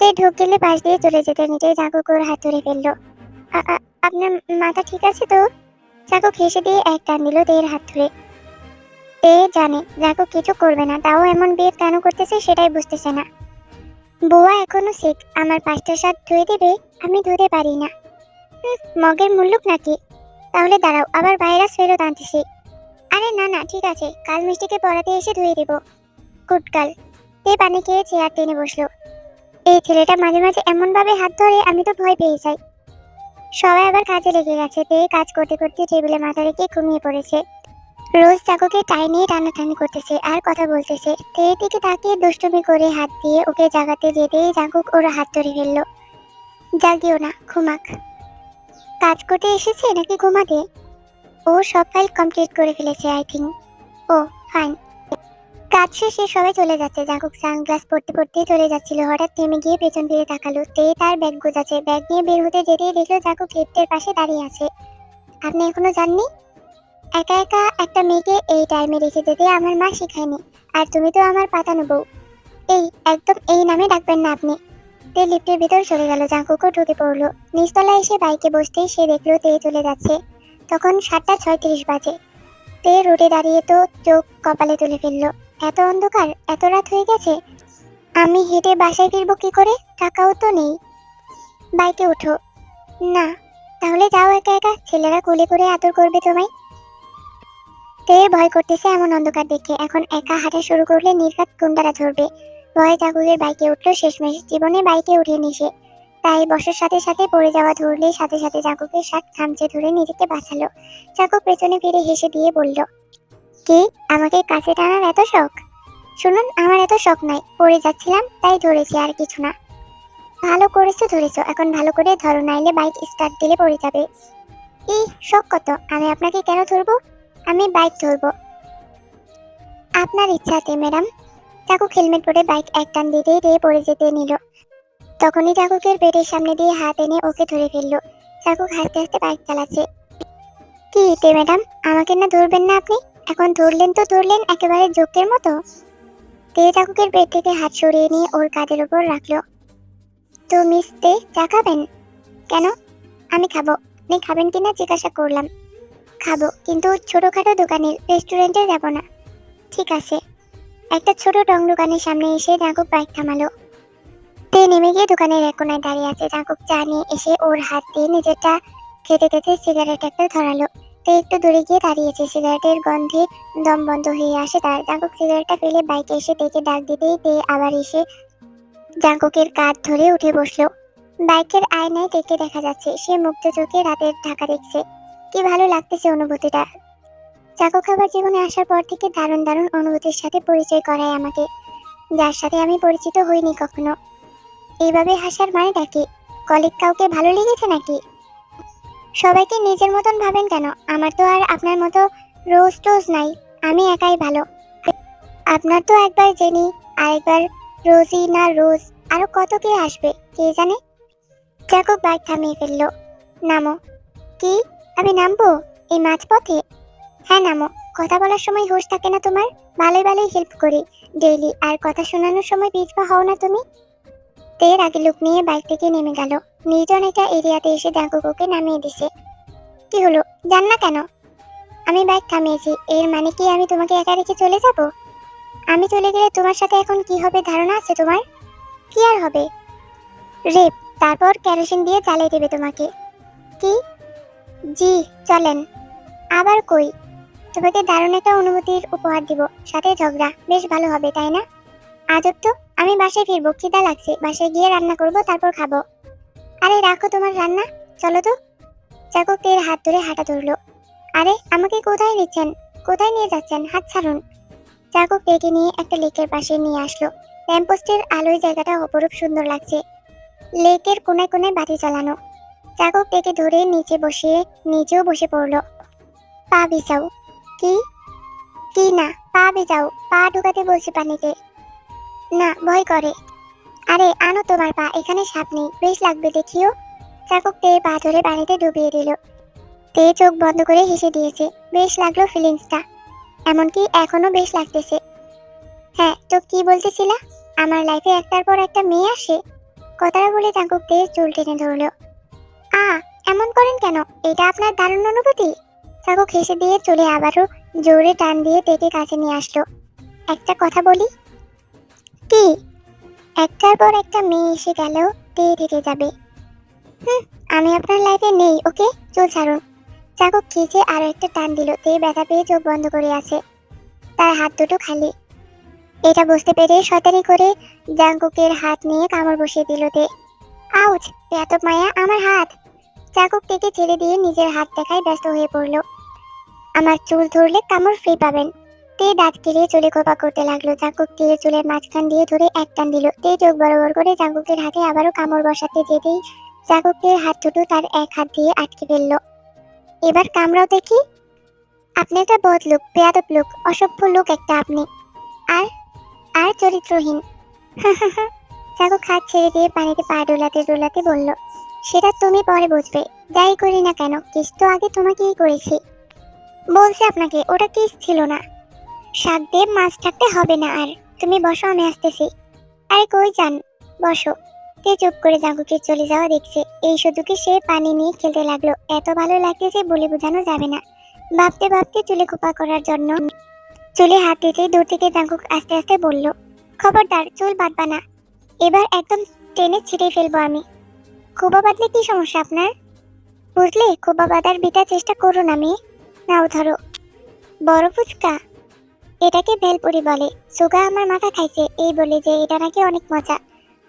তে ঢোক গেলে পাশ দিয়ে চলে যেতে নিতে জাঙ্কুক ওর হাত ধরে ফেললো। আপনার মাথা ঠিক আছে তো? জাঙ্কুক হেসে দিয়ে এক টান দিল তের হাত ধরে। তে জানে জাঙ্কুক কিছু করবে না, তাও এমন বেদ কেন করতেছে সেটাই বুঝতেছে না। বুয়া এখনো শিখ, আমার 5টা শার্ট ধুয়ে দেবে? আমি ধুতে পারি না। মগের মুল্লুক নাকি? তাহলে দাঁড়াও, আবার ভাইরাস ফেরত আনতেছি। আরে না না, ঠিক আছে, কাল মিষ্টিকে পড়াতে এসে ধুয়ে দেব। কুটকাল। তে পানি খেয়ে চেয়ার টেনে বসলো। এই ছেলেটা মাঝে মাঝে এমন ভাবে হাত ধরে, আমি তো ভয় পেয়ে যাই। সবাই আবার কাজে লেগে গেছে। তে কাজ করতে করতে টেবিলে মাথা রেখে ঘুমিয়ে পড়েছে। রোজ চাকুকে টাই নিয়ে টানাটানি করতেছে আর কথা বলতেছে। তে দিকে তাকিয়ে দুষ্টুমি করে হাত দিয়ে ওকে জাগাতে যেতেই জাঙ্কুক ওর হাত ধরে ফেললো। জাগিও না, ঘুমাক। কাজ করতে এসেছে নাকি ঘুমাতে? ও সব ফাইল কমপ্লিট করে ফেলেছে আই থিঙ্ক। O fine. কাজ শেষে সবাই চলে যাচ্ছে। জাঙ্কুক সানগ্লাস পরতে পরতে চলে যাচ্ছিল, হঠাৎ থেমে গিয়ে পেছন ফিরে তাকালো। তে তার ব্যাগ গোছাচ্ছে। ব্যাগ নিয়ে বের হতে যেতেই দেখলো জাঙ্কুক লিফটের পাশে দাঁড়িয়ে আছে। আপনি এখনো যাননি? একা একা একটা মেয়েকে এই টাইমে রেখে যেতে আমার মা শেখায়নি। আর তুমি তো আমার পাতানো বউ। এই, একদম এই নামে ডাকবেন না আপনি। তে লিফটের ভিতর চলে গেল। জাঙ্কুকও ঢুকে পড়লো। নিচতলায় এসে বাইকে বসতেই সে দেখলো তে চলে যাচ্ছে। তখন 7:36 বাজে। তে রোডে দাঁড়িয়ে তো চোখ কপালে তুলে ফেললো। এত অন্ধকার, এত রাত হয়ে গেছে। আমি হেঁটে বাসায় ফিরবো কি করে? টাকাও তো নেই। বাইকে ওঠো। না। তাহলে যাও একা একা, ছেলেরা কোলে করে আদর করবে তোমায়। তে ভয় করতেছে এমন অন্ধকার দেখে। এখন একা হাঁটা শুরু করলে নির্ঘাত গুন্ডারা ধরবে। ভয়ে জাগুরের বাইকে উঠলো। শেষমেশ জীবনে বাইকে উঠেনি সে। তাই বসার সাথে সাথে পড়ে যাওয়া ধরলে সাথে সাথে জাগুকের শার্ট খামচে ধরে নিজেকে বাঁচালো। জাগুক পেছনে ফিরে হেসে দিয়ে বলল, কি, আমাকে কাছে টানার এত শখ? শুনুন, আমার এত শখ নাই, পড়ে যাচ্ছিলাম তাই ধরেছি, আর কিছু না। ভালো করেছো ধরেছো, এখন ভালো করে ধরো, নাইলে বাইক স্টার্ট দিলে পড়ে যাবে। শখ কত, আমি আপনাকে কেন ধরবো? আমি বাইক ধরবো। আপনার ইচ্ছাতে ম্যাডাম। চাকুক হেলমেট পরে বাইক এক টান দিতেই দিয়ে পড়ে যেতে নিল। তখনই চাকুকের পেটের সামনে দিয়ে হাত এনে ওকে ধরে ফেললো। চাকুক হাসতে হাসতে বাইক চালাচ্ছে। কি তে ম্যাডাম, আমাকে না ধরবেন না আপনি? এখন ধরলেন তো ধরলেন একেবারে জোকের মতো। তে চাকুকের পেট থেকে হাত সরিয়ে নিয়ে ওর কাঁধের উপর রাখলো। তো মিস তে, চা খাবেন? কেন? আমি খাবো, আপনি খাবেন কিনা জিজ্ঞাসা করলাম। খাবো, কিন্তু ছোটখাটো দোকানের, রেস্টুরেন্টে যাব না। ঠিক আছে। একটা ছোট টং দোকানের সামনে এসে জাঙ্কুক বাইক থামালো। তে নেমে গিয়ে দোকানের এক কোনায় দাঁড়িয়ে আছে। জাঙ্কুক চা নিয়ে এসে ওর হাত দিয়ে নিজেরটা খেতে খেতে সিগারেট একটা ধরালো। তে একটু দূরে গিয়ে দাঁড়িয়েছে। সিগারেটের গন্ধে দম বন্ধ হয়ে আসে তার। জাঙ্কুক সিগারেটটা ফেলে বাইকে এসে তেকে ডাক দিতেই তে আবার এসে জাঙ্কুকের কাঁধ ধরে উঠে বসলো। বাইকের আয়নায় তেকে দেখা যাচ্ছে। সে মুক্ত চোখে রাতের ঢাকা দেখছে। কি ভালো লাগতেছে অনুভূতিটা। জাঙ্কুক আবার জীবনে আসার পর থেকে দারুণ দারুণ অনুভূতির সাথে পরিচয় করায় আমাকে, যার সাথে আমি পরিচিত হইনি কখনো। এইভাবে হাসার মানেটা কি? কলিগ কাউকে ভালো লেগেছে নাকি? সবাইকে নিজের মতন ভাবেন কেন? আমার তো আর আপনার মতো রোজ টোজ নাই, আমি একাই ভালো। আপনার তো একবার জেনি, আরেকবার রোজি না রোজ, আরো কত কে আসবে কে জানে। জাকুব বাইক থামিয়ে ফেললো। নামো। কি? আমি নামবো এই মাঝপথে? হ্যাঁ নামো। কথা বলার সময় হুঁশ থাকে না তোমার? ভালোই ভালোই হেল্প করি ডেইলি, আর কথা শোনানোর সময় পিছপা হও না তুমি। তের আগে লুক নিয়ে বাইক থেকে নেমে গেল। নির্জন একটা এরিয়াতে এসে জাঙ্কুককে নামিয়ে দিছে। কি হলো, জান না কেন? আমি বাইক থামিয়েছি, এর মানে কি আমি তোমাকে একা রেখে চলে যাব? আমি চলে গেলে তোমার সাথে এখন কি হবে ধারণা আছে তোমার? কি আর হবে? রেপ, তারপর কেরোসিন দিয়ে জ্বালিয়ে দেবে তোমাকে। কি? জি, চলেন। আবার কই? তোমাকে দারুণ একটা অনুভূতির উপহার দিব, সাথে ঝগড়া, বেশ ভালো হবে তাই না? আজব তো, আমি বাসায় ফিরবো, খিদা লাগছে, বাসায় গিয়ে রান্না করব, তারপর খাবো। আরে রাখো তোমার রান্না, চলো তো। চাকর তের হাত ধরে হাঁটা ধরলো। আরে আমাকে কোথায় নিচ্ছেন? কোথায় নিয়ে যাচ্ছেন? হাত ছাড়ুন। চাকর তেকে নিয়ে একটা লেকের পাশে নিয়ে আসলো। ল্যাম্পপোস্টের আলোয় জায়গাটা অপরূপ সুন্দর লাগছে। লেকের কোনায় কোনায় বাতি জ্বালানো। চাকর তেকে ধরে নিচে বসিয়ে নিজেও বসে পড়লো। পা ভিজাও। কি? কি না, পা ভিজাও, পা ঢুকাতে বলছি পানিতে। না, ভয় করে। আরে আনো তোমার পা, এখানে সাপ নেই, বেশ লাগবে দেখিও। চাকর তে পা ধরে পানিতে ডুবিয়ে দিল। তে চোখ বন্ধ করে হেসে দিয়েছে। বেশ লাগলো ফিলিংসটা, এমনকি এখনো বেশ লাগতেছে। হ্যাঁ তো কি বলতেছিলা? আমার লাইফে একটার পর একটা মেয়ে আসে। কথাটা বলে জাঙ্কুক তের চুল টেনে ধরলো। এমন করেন কেন? এটা আপনার দারুণ অনুভূতি? জাঙ্কুক হেসে দিয়ে চুলে আবারও জোরে টান দিয়ে তেকে কাছে নিয়ে আসলো। একটা কথা বলি। কি? একটার পর একটা মেয়ে এসে গেলেও তে থেকে যাবে। আমি আপনার লাইফে নেই, ওকে? চুল ছাড়ুন। জাঙ্কুক খিচে আরো একটা টান দিল। তে ব্যথা পেয়ে চোখ বন্ধ করে আছে, তার হাত দুটো খালি। এটা বুঝতে পেরে শয়তানি করে জাঙ্কুকের হাত নিয়ে কামড় বসিয়ে দিল তে। আউচ! এত মায়া আমার হাত! জাঙ্কুক তেকে ছেড়ে দিয়ে নিজের হাত দেখায় ব্যস্ত হয়ে পড়ল। আমার চুল ধরলে কামড় ফ্রি পাবেন। তে দাঁত কেলিয়ে চুলে খোপা করতে লাগলো। জাঙ্কুক তে চুলের মাঝখান দিয়ে ধরে এক টান দিল। তে চোখ বড় বড় করে জাঙ্কুকের হাতে আবারও কামড় বসাতে যেতেই জাঙ্কুকের হাত দুটো তার এক হাত দিয়ে আটকে ফেলল। এবার কামড়াও দেখি। আপনি একটা বদ লোক, বেয়াদব লোক, অসভ্য লোক একটা আপনি। আর আর চরিত্রহীন। জাঙ্কুক হাত ছেড়ে দিয়ে পানিতে পা ডোলাতে ডোলাতে বলল, সেটা তুমি পরে বুঝবে। যাই করি না কেন, কিস তো আগে তোমাকেই করেছি। বলছি আপনাকে, ওটা কিস ছিল না। শাক দিয়ে মাছ থাকতে হবে না আর। তুমি বসো, আমি আসতেছি। আরে কই যান? বসো। তে চুপ করে জাঙ্কুকের চলে যাওয়া দেখছে। এই সুযোগে সে পানি নিয়ে খেলতে লাগলো। এত ভালো লাগছে যে বলে বোঝানো যাবে না। ভাবতে ভাবতে চুলে খোপা করার জন্য চুলে হাত দিতে দূর থেকে জাঙ্কুক আস্তে আস্তে বলল, খবরদার চুল বাঁধবা না। এবার একদম টেনে ছিঁড়ে ফেলবো আমি। খোপা বাঁধলে কি সমস্যা আপনার? বুঝলে, খোপা বাঁধার বিটা চেষ্টা করুন। আমি নাও ধরো। বড় ফুচকা? এটাকে ভেলপুরি বলে। সুগা আমার মাথা খাইছে এই বলে যে এটা নাকি অনেক মজা।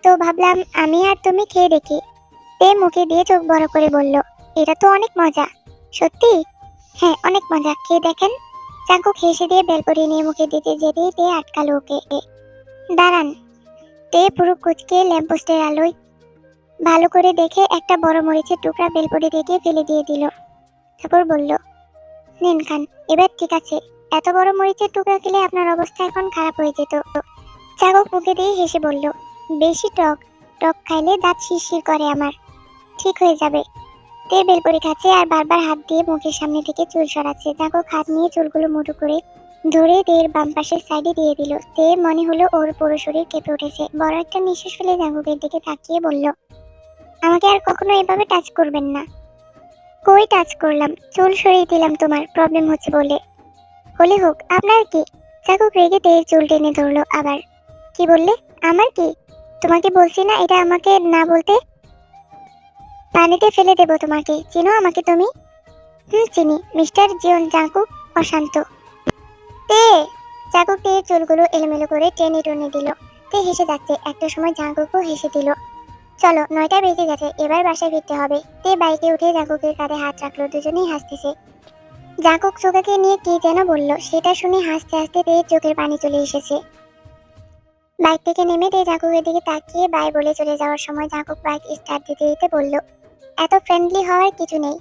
তো ভাবলাম আমি আর তুমি খেয়ে দেখি। তে মুখে দিয়ে চোখ বড় করে বলল, এটা তো অনেক মজা। সত্যি? হ্যাঁ, অনেক মজা, খেয়ে দেখেন। জাঙ্কুক হেসে দিয়ে ভেলপুরি নিয়ে মুখে দিতে যেতেই তে আটকালো ওকে। দাঁড়ান। তে পুরো কুচকে ল্যাম্পপোস্টের আলোয় ভালো করে দেখে একটা বড় মরিচের টুকরা ভেলপুরি থেকে ফেলে দিয়ে দিল। তারপর বলল, নিন খান। এবার ঠিক আছে। এত বড় মরিচের টুকরা খেলে আপনার অবস্থা এখন খারাপ হয়ে যেত। জাঙ্কুক মুখে দিয়ে হেসে বলল, বেশি টক টক খাইলে দাঁত শিরশির করে আমার। ঠিক হয়ে যাবে। তে বেলপুরি খাচ্ছে আর বারবার হাত দিয়ে মুখের সামনে থেকে চুল সরাচ্ছে। জাঙ্কুক হাত নিয়ে চুলগুলো মুঠো করে ধরে তের বাম পাশের সাইডে দিয়ে দিল। তে মনে হলো ওর পুরো শরীর কেঁপে উঠেছে। বড় একটা নিঃশ্বাস ফেলে জাঙ্কুকের দিকে তাকিয়ে বলল, আমাকে আর কখনো এভাবে টাচ করবেন না। কই টাচ করলাম? চুল সরিয়ে দিলাম তোমার প্রবলেম হচ্ছে বলে। হলে হোক, আপনার কি? জাঙ্কুক রেগে তের চুল টেনে ধরলো আবার। কি বললে? আমার কি? তোমাকে বলছি না এটা আমাকে না বলতে। পানিতে ফেলে দেবো তোমাকে। চিনো আমাকে তুমি? চিনি, মিস্টার জিওন জাঙ্কুক অশান্ত। তে জাঙ্কুক তের চুলগুলো এলোমেলো করে টেনে টেনে দিল। তে হেসে যাচ্ছে। একটা সময় জাঙ্কুকও হেসে দিল। চলো, 9টা বেজে গেছে, এবার বাসায় ফিরতে হবে। তে বাইকে উঠে জাঙ্কুকের কাঁধে হাত রাখলো। দুজনেই হাসতেছে। জাঙ্কুক সুগাকে নিয়ে কি যেন বলল, সেটা শুনে হাসতে হাসতে তের চোখের পানি চলে এসেছে। বাইক থেকে নেমে তে জাঙ্কুকের দিকে তাকিয়ে বাই বলে চলে যাওয়ার সময় জাঙ্কুক বাইক স্টার্ট দিতে দিতে বলল, এত ফ্রেন্ডলি হওয়ার কিছু নেই।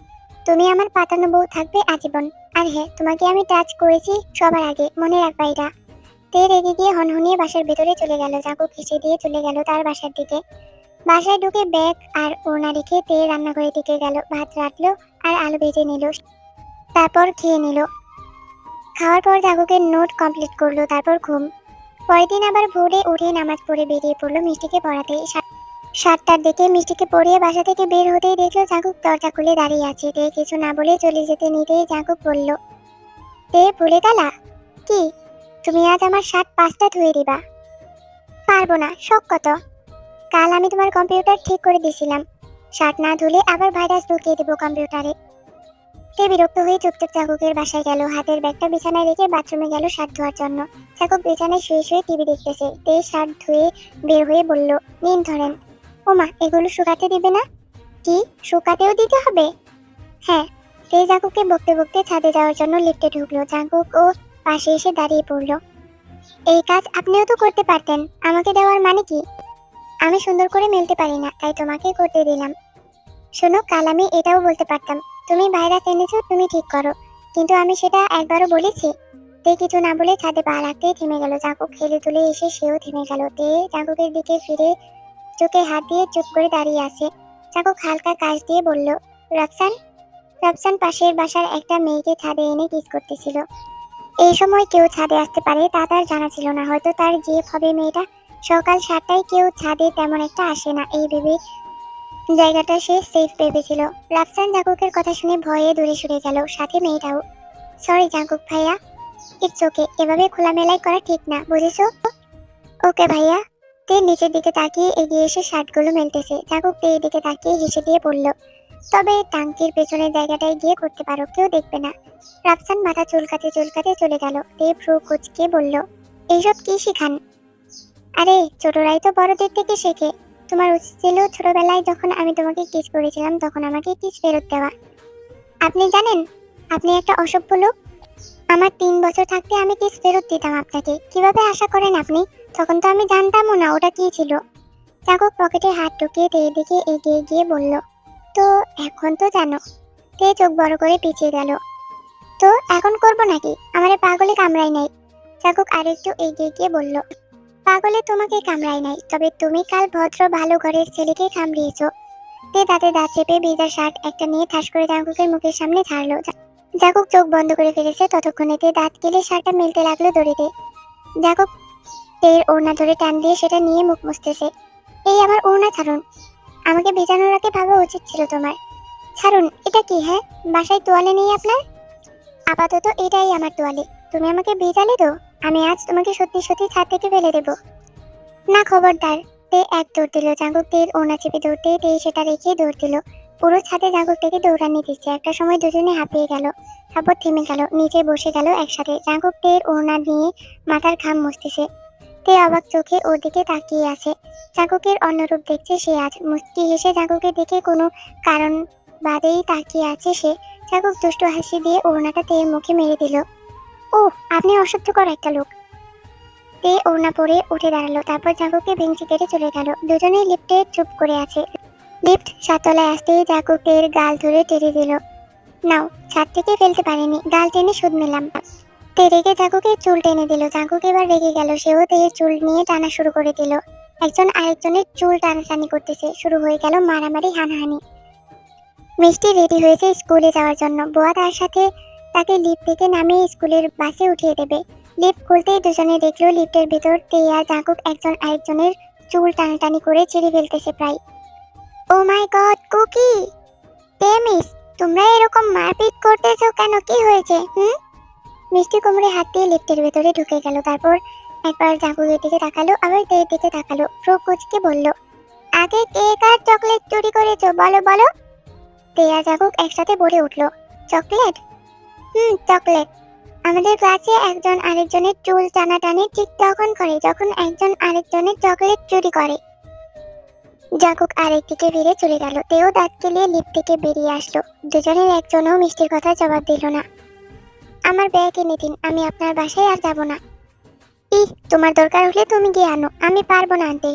তুমি আমার পাতানো বউ থাকবে আজীবন। আর হ্যাঁ, তোমাকে আমি টাচ করেছি সবার আগে, মনে রাখবা এটা। তে রেগে গিয়ে হনহনিয়ে বাসার ভেতরে চলে গেল। জাঙ্কুক হেসে দিয়ে চলে গেল তার বাসার দিকে। বাসায় ঢুকে ব্যাগ আর ওড়না রেখে তে রান্নাঘরে ঢুকে গেল। ভাত রাখলো আর আলু ভেজে নিল। তারপর খেয়ে নিল। খাওয়ার পর জাঙ্কুকের নোট কমপ্লিট করলো। তারপর ঘুম। পরের দিন আবার ভোরে উঠে নামাজ পড়ে বেরিয়ে পড়লো মিষ্টিকে পড়াতে। 7টার দিকে মিষ্টিকে পড়িয়ে বাসা থেকে বের হতেই দেখলো জাঙ্কুক দরজা খুলে দাঁড়িয়ে আছে। তে কিছু না বলে চলে যেতে নিতেই জাঙ্কুক বলল, তে ভুলে গেলা? কি? তুমি আজ আমার শার্ট 5টা ধুয়ে দিবা। পারবো না, শখ কত। কাল আমি তোমার কম্পিউটার ঠিক করে দিছিলাম। শার্ট না ধুলে আবার ভাইরাস ঢুকিয়ে দেবো কম্পিউটারে। তে বিরক্ত হয়ে চুপচাপ জাঙ্কুকের বাসায় গেল। হাতের ব্যাগটা বিছানায় রেখে বাথরুমে গেল শার্ট ধোয়ার জন্য। জাঙ্কুক বিছানায় শুয়ে শুয়ে টিভি দেখতেছে। তে শার্ট ধুয়ে বের হয়ে বলল, নিন ধরেন। ওমা, এগুলো শুকাতে দিবে না? কি, শুকাতেও দিতে হবে? হ্যাঁ। তে জাঙ্কুককে বকতে বকতে ছাদে যাওয়ার জন্য লিফটে ঢুকলো। জাঙ্কুক ও পাশে এসে দাঁড়িয়ে পড়ল। এই কাজ আপনিও তো করতে পারতেন, আমাকে দেওয়ার মানে কি? আমি সুন্দর করে মেলতে পারি না, তাই তোমাকে করতে দিলাম। শোনো, কাল আমি এটাও বলতে পারতাম, তুমি ভাইরাস এনেছো, তুমি ঠিক করো, কিন্তু আমি সেটা একবারও বলেছি? তে কিছু না বলে ছাদে পা রাখতেই থেমে গেল। জাঙ্কুক হেলে তুলে এসে সেও থেমে গেল। তে জাঙ্কুকের দিকে ফিরে চোখে হাত দিয়ে চুপ করে দাঁড়িয়ে আছে। জাঙ্কুক হালকা কাশ দিয়ে বলল, রাফসান। রাফসান পাশের বাসার একটা মেয়েকে ছাদে এনে কিস করতেছিল। এই সময় কেউ ছাদে আসতে পারে তা তার জানা ছিল না। হয়তো তার জিএফ হবে মেয়েটা। সকাল 7টায় কেউ ছাদে তেমন একটা আসে না, এই ভেবে জায়গাটা সে সেফ ভেবেছিল। রাফসান জাঙ্কুকের কথা শুনে ভয়ে দূরে সরে গেল, সাথে মেয়েটাও। সরি জাঙ্কুক ভাইয়া, ইটস ওকে, এভাবে খোলামেলাই করা ঠিক না, বুঝেছো? ওকে ভাইয়া। তে নিচের দিকে তাকিয়ে এগিয়ে এসে শার্টগুলো মেলতেছে। জাঙ্কুক তের দিকে তাকিয়ে হেসে দিয়ে বলল, তবে টাঙ্কির পেছনের জায়গাটায় গিয়ে করতে পারো, কেউ দেখবে না। রাফসান মাথা চুলকাতে চুলকাতে চলে গেল। তে ভ্রু কুঁচকে বলল, এইসব কি শিখান? আরে ছোটরাই তো বড়দের থেকে শেখে। তোমার উচিত ছিল ছোটবেলায় যখন আমি তোমাকে কিস করেছিলাম তখন আমাকে কিস ফেরত দেওয়া। আপনি জানেন আপনি একটা অসভ্য লোক। আমার 3 বছর থাকতে আমি কিস ফেরত দিতাম আপনাকে, কিভাবে আশা করেন আপনি? তখন তো আমি জানতামও না ওটা কি ছিল। জাঙ্কুক পকেটে হাত ঢুকিয়ে তের দিকে এগিয়ে গিয়ে বলল, তো এখন তো জানো। তে চোখ বড় করে পিছিয়ে গেল। তো এখন করব নাকি? আমারে পাগলে কামড়াই নাই। জাঙ্কুক আরেকটু এগিয়ে গিয়ে বলল, পাগলে তোমাকে কামড়াই নাই, তবে তুমি কাল ভদ্র ভালো ঘরের ছেলেকে কামড়িয়েছো। তে দাঁতে দাঁত চেপে ভেজা শার্ট একটা নিয়ে ঠাস করে জাঙ্কুকের মুখের সামনে ছাড়লো। জাঙ্কুক চোখ বন্ধ করে ফেলেছে, ততক্ষণে তে দাঁত কেলে শার্টটা মেলতে লাগলো দড়িতে। জাঙ্কুক তের ওড়না ধরে টান দিয়ে সেটা নিয়ে মুখ মুছতেছে। এই আমার ওড়না ছাড়ুন, আমাকে ভেজানোর আগে ভাবা উচিত ছিল তোমার। ছাড়ুন। এটা কি? হ্যাঁ, বাসায় তোয়ালে নেই আপনার? আপাতত এটাই আমার তোয়ালে। তুমি আমাকে ভেজালে তো আমি আজ তোমাকে সত্যি সত্যি ছাদ থেকে ফেলে দেবো। না, খবরদার। তে এক দৌড় দিল। জাঙ্কুক তের ওড়না চেপে ধরতে তে সেটা রেখে দৌড় দিল। পুরো ছাদে জাঙ্কুক থেকে দৌড়ানি দিচ্ছে। একটা সময় দুজনে হাঁপিয়ে গেল, তারপর থেমে গেল, নিচে বসে গেল একসাথে। জাঙ্কুক তের ওড়না নিয়ে মাথার ঘাম মুছতেছে। তে অবাক চোখে ওর দিকে তাকিয়ে আছে। জাঙ্কুকের অন্যরূপ দেখছে সে আজ। মুচকি হেসে জাঙ্কুকে দেখে কোনো কারণ বাদেই তাকিয়ে আছে সে। জাঙ্কুক দুষ্টু হাসি দিয়ে ওড়নাটা তের মুখে মেরে দিল। ও, আপনি অসহ্যকর একটা লোক। তে ওড়না পরে উঠে দাঁড়ালো, তারপর জাঙ্কুককে ভেঙচি কেটে চলে গেল। দুজনেই লিফটে চুপ করে আছে। লিফট 7 তলায় আসতেই জাঙ্কুকের গাল ধরে টেনে দিল। নাও, ছাদ থেকে ফেলতে পারেনি, গাল টেনে শোধ নিলাম। তে রেগে জাঙ্কুকের চুল টেনে দিল। জাঙ্কুক এবার রেগে গেল, সেও তের চুল নিয়ে টানা শুরু করে দিল। একজন আরেকজনের চুল টানাটানি করতেছে। শুরু হয়ে গেল মারামারি, হানাহানি। মিষ্টি রেডি হয়েছে স্কুলে যাওয়ার জন্য। বোয়া তার সাথে তাকে লিফট থেকে নামিয়ে স্কুলের বাসে উঠিয়ে দেবে। লিফট খুলতেই দুজনে দেখলো লিফটের ভেতর তে আর জাঙ্কুক একজন আরেকজনের চুল টানাটানি করে ছিঁড়ে ফেলতেছে প্রায়। ও মাই গড, কুকি! তে মিস, তোমরা এরকম মারপিট করতেছো কেন? কি হয়েছে? মিষ্টি কোমরে হাত দিয়ে লিফটের ভেতরে ঢুকে গেল। তারপর একবার জাঙ্কুকের দিকে তাকালো, আবার তের দিকে তাকালো। প্রো কুচকে বলল, আগে কে কার চকলেট চুরি করেছো বলো বলো। তে আর জাঙ্কুক একসাথে বলে উঠল, চকলেট? চকলেট। আমাদের ক্লাসে একজন আরেকজনের চুল টানাটানি ঠিক তখন করে যখন একজন আরেকজনের চকলেট চুরি করে। জাঙ্কুক আরেকদিকে ফিরে চলে গেল। তেও দাঁত কেলিয়ে লিফট থেকে বেরিয়ে আসলো। দুজনের একজনও মিষ্টির কথা জবাব দিল না। আমার ব্যাগ এনে দিন, আমি আপনার বাসায় আর যাব না। তোমার দরকার হলে তুমি গিয়ে আনো, আমি পারবো না আনতে।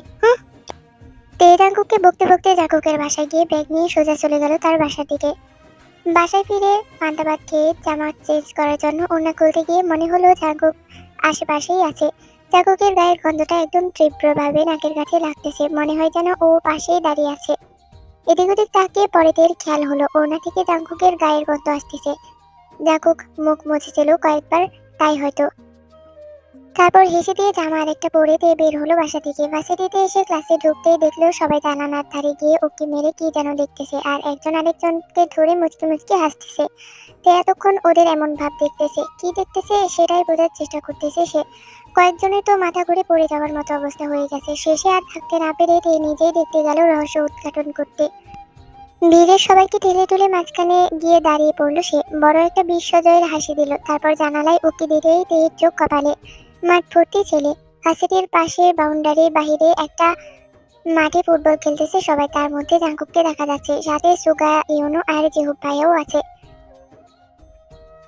তে জাঙ্কুককে বকতে বকতে জাঙ্কুকের বাসায় গিয়ে ব্যাগ নিয়ে সোজা চলে গেল তার বাসার দিকে। বাসায় ফিরে পান্তা ভাত খেয়ে জামা চেঞ্জ করার জন্য ওড়না খুলতে গিয়ে মনে হলো জাঙ্কুক আশেপাশেই আছে। জাঙ্কুকের গায়ের গন্ধটা একদম তীব্রভাবে নাকের কাছে লাগতেছে। মনে হয় যেন ও পাশেই দাঁড়িয়ে আছে। এদিক ওদিক তাকিয়ে পরে তের খেয়াল হলো ওড়না থেকে জাঙ্কুকের গায়ের গন্ধ আসতেছে। জাঙ্কুক মুখ মুছেছিল কয়েকবার, তাই হয়তো। তারপর হেসে দিয়ে জামা আরেকটা পরে দিয়ে বের হলো বাসা থেকে। ভার্সিটিতে এসে ক্লাসে ঢুকতেই দেখলো সবাই জানালার ধারে গিয়ে ওকে মেরে কি যেন দেখতেছে, আর একজন আরেকজনকে ধরে মুচকি মুচকি হাসতেছে। তে এতক্ষণ ওদের এমন ভাব দেখতেছে, কি দেখতেছে সেটাই বোঝার চেষ্টা করতেছে সে। কয়েকজনের তো মাথা ঘুরে পড়ে যাওয়ার মতো অবস্থা হয়ে গেছে। শেষে আর থাকতে না পেরে তে নিজেই দেখতে গেল রহস্য উদ্ঘাটন করতে। ভিড়ের সবাইকে ঠেলে ঠেলে মাঝখানে গিয়ে দাঁড়িয়ে পড়লো সে। বড় একটা বিশ্বজয়ের হাসি দিল। তারপর জানালায় উকি দিতেই তের চোখ কপালে। মাঠ ভর্তি ছেলে। ভার্সিটির পাশের বাউন্ডারির বাহিরে একটা মাঠে ফুটবল খেলতেছে সবাই। তার মধ্যে জাঙ্কুককে দেখা যাচ্ছে, সাথে সুগা, ইউনো আর জেহুব ভাইয়াও আছে।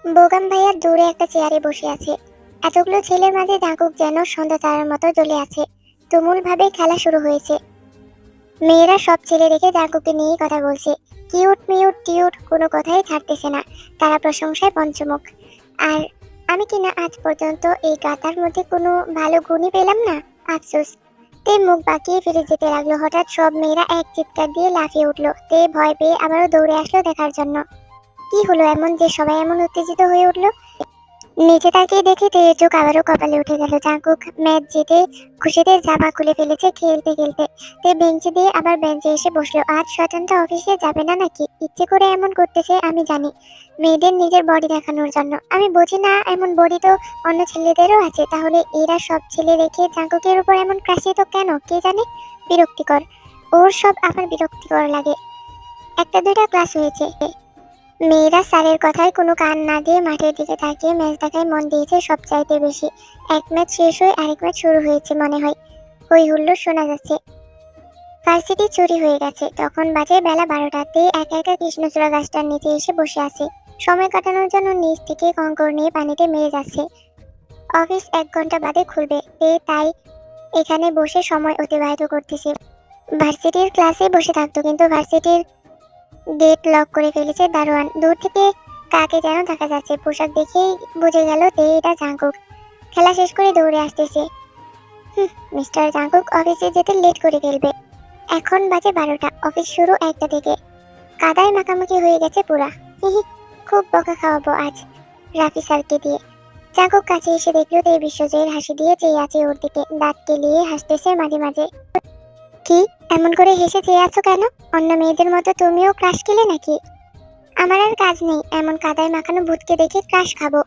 বোগাম ভাইয়া দূরে একটা চেয়ারে বসে আছে। এতগুলো ছেলের মাঝে জাঙ্কুক যেন সন্ধ্যা তারার মতো জ্বলে আছে। তুমুল ভাবে খেলা শুরু হয়েছে। মেয়েরা সব ছেলে রেখে জাঙ্কুককে নিয়েই কথা বলছে। কিউট মিউট টিউট কোনো কথাই ছাড়তেছে না। তারা প্রশংসায় পঞ্চমুখ। আর আমি কিনা আজ পর্যন্ত এই গাতার মধ্যে কোনো ভালো গুণই পেলাম না। আফসোস। তে মুখ বাঁকিয়ে ফিরে যেতে লাগলো। হঠাৎ সব মেয়েরা এক চিৎকার দিয়ে লাফিয়ে উঠলো। তে ভয় পেয়ে আবারও দৌড়ে আসলো দেখার জন্য। কি হলো এমন যে সবাই এমন উত্তেজিত হয়ে উঠলো? নিচে তাকিয়ে দেখে তেয়ের চোখ আবারও কপালে উঠে গেল। জাঙ্কুক ম্যাচ জিতে খুশিতে জামা খুলে ফেলেছে খেলতে খেলতে। তে বেঞ্চে দিয়ে আবার বেঞ্চে এসে বসলো। আজ স্বতন্ত্র অফিসে যাবে না নাকি? ইচ্ছে করে এমন করতেছে আমি জানি, মেয়েদের নিজের বডি দেখানোর জন্য। আমি বুঝি না, এমন বডি তো অন্য ছেলেদেরও আছে, তাহলে এরা সব ছেলে রেখে জাঙ্কুকের উপর এমন ক্রাশিত কেন কে জানে। বিরক্তিকর, ওর সব আমার বিরক্তিকর লাগে। একটা দুইটা ক্লাস হয়েছে, মেয়েরা স্যারের কথায় কোনো কান না দিয়ে মাঠের দিকে তাকিয়ে ম্যাচ দেখায় মন দিয়েছে সবচাইতে বেশি। এক ম্যাচ শেষ হয়ে আরেক ম্যাচ শুরু হয়েছে মনে হয়, হই হুল্লোড় শোনা যাচ্ছে। ভার্সিটি চুরি হয়ে গেছে। তখন বাজে বেলা 12টাতে একা একা কৃষ্ণচূড়া গাছটার নিচে এসে বসে আছে। সময় কাটানোর জন্য নিচ থেকে কঙ্কর নিয়ে পানিতে মেরে যাচ্ছে। অফিস 1 ঘন্টা বাদে খুলবে, তাই এখানে বসে সময় অতিবাহিত করতেছে। ভার্সিটির ক্লাসে বসে থাকতো, কিন্তু ভার্সিটির গেট লক করে ফেলেছে দারোয়ান। দূর থেকে কাকে যেন দেখা যাচ্ছে, পোশাক দেখেই বুঝে গেল এটা জাঙ্কুক। খেলা শেষ করে দৌড়ে আসতেছে। মিস্টার জাঙ্কুক অফিসে যেতে লেট করে ফেলবে। এখন বাজে 12টা, অফিস শুরু 1টা থেকে। কাদায় মাখামাখি হয়ে গেছে পুরা। হিহি, খুব বকা খাওয়াবো আজ রাফি স্যারকে দিয়ে। জাঙ্কুক কাছে এসে দেখলো তে বিশ্বজয়ের হাসি দিয়ে চেয়ে আছে ওর দিকে, দাঁত কেলিয়ে হাসতেছে মাঝে মাঝে। কি এমন করে হেসে চেয়ে আছো কেন? অন্য মেয়েদের মতো তুমিও ক্রাশ খেলে নাকি? আমার আর কাজ নেই এমন কাদায় মাখানো ভূতকে দেখে ক্রাশ খাবো।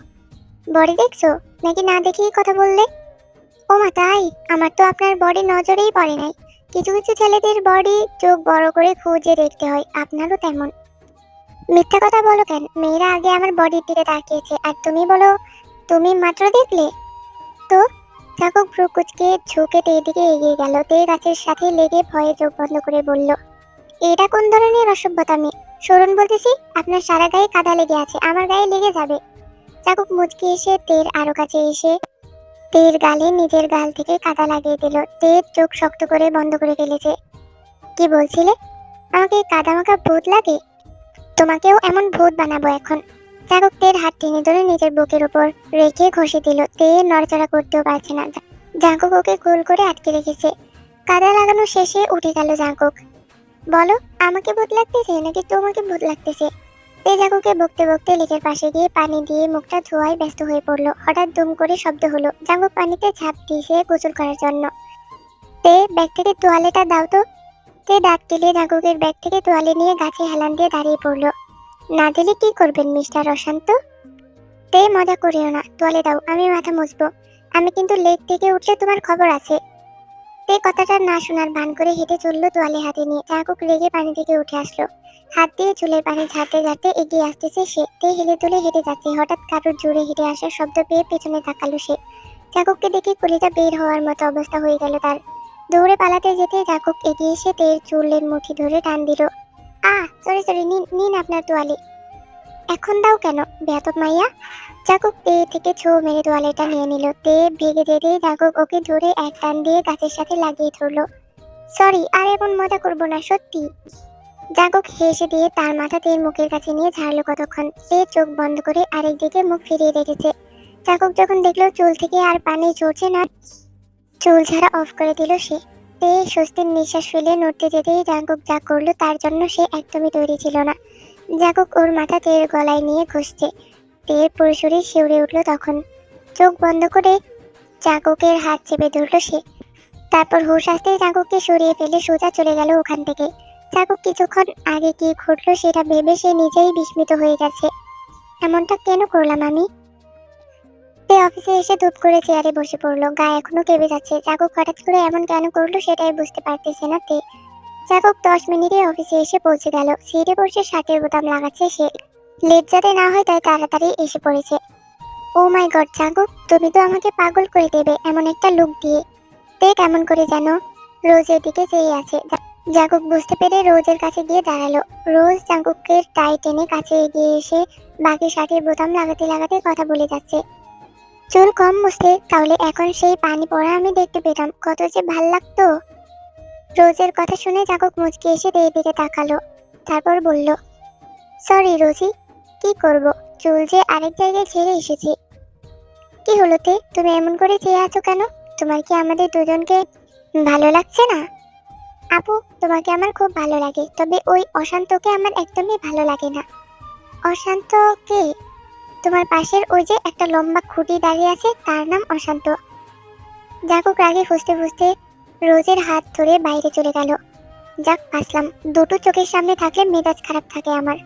বডি দেখছো নাকি না দেখেই কথা বললে? ও মা তাই? আমার তো আপনার বডি নজরেই পড়ে নাই। কিছু কিছু ছেলেদের বডি চোখ বড় করে খুঁজে দেখতে হয়, আপনারও তেমন। মিথ্যা কথা বলো কেন? মেয়েরা আগে আমার বডির দিকে তাকিয়েছে, আর তুমি বলো তুমি মাত্র দেখলে। তো চাকক ভ্রু কুচকে ঝুঁকে তের দিকে এগিয়ে গেল। তে গাছের সাথে লেগে ভয়ে চোখ বন্ধ করে বলল, এটা কোন ধরনের অসভ্যতামি? সরুন বলতেছি, আপনার সারা গায়ে কাদা লেগে আছে, আমার গায়ে লেগে যাবে। চাকুক মুচকি এসে তের আরো কাছে এসে তের গালে নিজের গাল থেকে কাদা লাগিয়ে দিল। তের চোখ শক্ত করে বন্ধ করে ফেলেছে। কি বলছিলে? আমাকে কাদা মাখা ভূত লাগে? তোমাকেও এমন ভূত বানাবো এখন। চাকুক তের হাত টেনে ধরে নিজের বুকের উপর রেখে ঘষে দিল। তে নড়াচড়া করতেও পারছে না, জাঙ্কুক ওকে গোল করে আটকে রেখেছে। কাদা লাগানো শেষে উঠে গেল জাঙ্কুক। বলো, আমাকে ভূত লাগতেছে নাকি তোমাকে ভূত লাগতেছে? তে জাঙ্কুককে বকতে বকতে লেকের পাশে গিয়ে পানি দিয়ে মুখটা ধোয়ায় ব্যস্ত হয়ে পড়লো। হঠাৎ দুম করে শব্দ হলো। জাঙ্কুক পানিতে ঝাঁপ দিয়েছে গোসল করার জন্য। তে ব্যাগ থেকে তোয়ালেটা দাও তো। তে দাঁত কেলিয়ে জাঙ্কুকের ব্যাগ থেকে তোয়ালে নিয়ে গাছে হেলান দিয়ে দাঁড়িয়ে পড়লো। না দিলে কি করবেন মিস্টার অশান্ত? তে মজা করিও না, তোয়ালে দাও, আমি মাথা মুছবো। আমি কিন্তু লেক থেকে উঠলে তোমার খবর আছে। তে কথাটা না শোনার ভান করে হেঁটে চললো তোয়ালে হাতে নিয়ে। জাঙ্কুক রেগে পানি থেকে উঠে আসলো। হাত দিয়ে চুলের পানি ঝাড়তে ঝাড়তে এগিয়ে আসতেছে সে। তে হেলে তুলে হেঁটে যাচ্ছে। হঠাৎ কারোর জোরে হেঁটে আসার শব্দ পেয়ে পেছনে তাকালো সে। জাঙ্কুককে দেখে কলিজা বের হওয়ার মতো অবস্থা হয়ে গেল তার। দৌড়ে পালাতে যেতে জাঙ্কুক এগিয়ে এসে তের চুলের মুঠি ধরে টান দিল। সরি সরি, নিন নিন আপনার তোয়ালে। এখন দাও কেন বেয়াদব মাইয়া? জাঙ্কুক তে থেকে ছো মেরে তোয়ালেটা নিয়ে নিল। তে ভেগে যেতে জাঙ্কুক ওকে ধরে এক টান দিয়ে গাছের সাথে লাগিয়ে ধরলো। সরি, আর এমন মজা করবো না সত্যি। জাঙ্কুক হেসে দিয়ে তার মাথা তের মুখের কাছে নিয়ে ঝাড়লো কতক্ষণ। তে চোখ বন্ধ করে আরেক দিকে মুখ ফিরিয়ে রেখেছে। জাঙ্কুক যখন দেখলো চুল থেকে আর পানি ঝরছে না, চুল ঝাড়া অফ করে দিল সে। তে স্বস্তির নিঃশ্বাস ফেলে নড়তে যেতেই জাঙ্কুক যা করলো তার জন্য সে একদমই তৈরি ছিল না। জাঙ্কুক ওর মাথা তের গলায় নিয়ে ঘষছে। তের পুরো শরীর শিউরে উঠলো তখন। চোখ বন্ধ করে জাঙ্কুকের হাত চেপে ধরলো সে। তারপর হুশ আসতেই জাঙ্কুককে সরিয়ে ফেলে সোজা চলে গেল ওখান থেকে। জাঙ্কুক কিছুক্ষণ আগে কি ঘটলো সেটা ভেবে সে নিজেই বিস্মিত হয়ে গেছে। এমনটা কেন করলাম আমি? তে অফিসে এসে ধূপ করে চেয়ারে বসে পড়লো। গায়ে এখনো কেঁপে যাচ্ছে। জাঙ্কুক হঠাৎ করে এমন কেন করলো সেটাই বুঝতে পারতেছে না তে। জাঙ্কুক 10 মিনিটে অফিসে এসে পৌঁছে গেল। সিটে বসে শার্টের বোতাম লাগাচ্ছে সে। লেট যাতে না হয় তাই তাড়াতাড়ি এসে পড়েছে। ও মাই গড জাঙ্কুক, তুমি তো আমাকে পাগল করে দেবে এমন একটা লুক দিয়ে। তে কেমন করে যেন রোজের দিকে চেয়ে আছে। জাঙ্কুক বুঝতে পেরে রোজের কাছে গিয়ে দাঁড়ালো। রোজ জাঙ্কুকের টাই টেনে কাছে এগিয়ে এসে বাকি শার্টের বোতাম লাগাতে লাগাতে কথা বলে যাচ্ছে। চুল কম মুছতে, তাহলে এখন সেই পানি পড়া আমি দেখতে পেতাম, কত যে ভাল লাগতো। রোজের কথা শুনে জাঙ্কুক মুচকি এসে তের দিকে তাকালো। তারপর বলল, সরি রোজি, কি করব, চুল যে আরেক জায়গায় ছেড়ে এসেছি। কি হলো তে, তুমি এমন করে চেয়ে আছো কেন? তোমার কি আমাদের দুজনকে ভালো লাগছে না? আপু, তোমাকে আমার খুব ভালো লাগে, তবে ওই অশান্তকে আমার একদমই ভালো লাগে না। অশান্ত কে? তোমার পাশের ওই যে একটা লম্বা খুঁটি দাঁড়িয়ে আছে, তার নাম অশান্ত। জাকুক রাগে ফুঁসতে ফুঁসতে রোজের হাত ধরে বাইরে চলে গেল। যাক বাঁচলাম, দুটো চোখের সামনে থাকলে মেজাজ খারাপ থাকে আমার।